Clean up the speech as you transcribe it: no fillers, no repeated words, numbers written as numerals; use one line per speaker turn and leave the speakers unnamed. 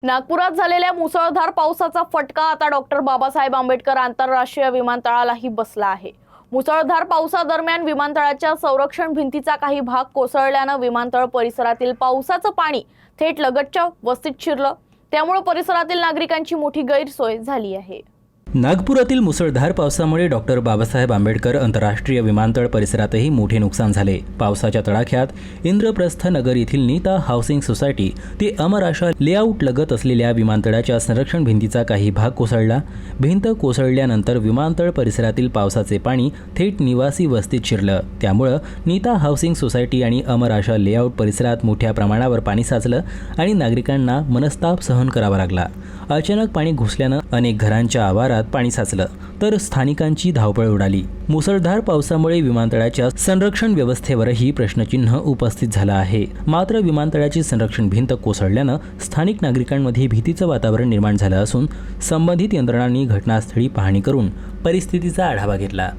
नागपुरात झालेल्या मुसळधार पावसाचा फटका आता डॉक्टर बाबासाहेब आंबेडकर आंतरराष्ट्रीय विमानतळालाही बसला आहे। मुसळधार पावसादरम्यान विमानतळाच्या संरक्षण भिंतीचा काही भाग कोसळल्यानं विमानतळ परिसरातील पावसाचं पाणी थेट लगतच्या वस्तीत शिरलं। त्यामुळे परिसरातील नागरिकांची मोठी गैरसोय झाली आहे।
नागपुरातील मुसळधार पावसामुळे डॉक्टर बाबासाहेब आंबेडकर आंतरराष्ट्रीय विमानतळ परिसरातही मोठे नुकसान झाले। पावसाच्या तडाख्यात इंद्रप्रस्थ नगर येथील नीता हाऊसिंग सोसायटी ते अमर आशा लेआउट लगत असलेल्या विमानतळाच्या संरक्षण भिंतीचा काही भाग कोसळला। भिंत कोसळल्यानंतर विमानतळ परिसरातील पावसाचे पाणी थेट निवासी वस्तीत शिरलं। त्यामुळे नीता हाऊसिंग सोसायटी आणि अमर आशा लेआउट परिसरात मोठ्या प्रमाणावर पाणी साचलं आणि नागरिकांना मनस्ताप सहन करावा लागला। अचानक पाणी घुसल्यानं अनेक घरांच्या आवारात पाणी साचलं तर स्थानिकांची धावपळ उडाली। मुसळधार पावसामुळे विमानतळाच्या संरक्षण व्यवस्थेवरही प्रश्नचिन्ह उपस्थित झालं आहे। मात्र विमानतळाची संरक्षण भिंत कोसळल्यानं स्थानिक नागरिकांमध्ये भीतीचं वातावरण निर्माण झालं असून संबंधित यंत्रणांनी घटनास्थळी पाहणी करून परिस्थितीचा आढावा घेतला।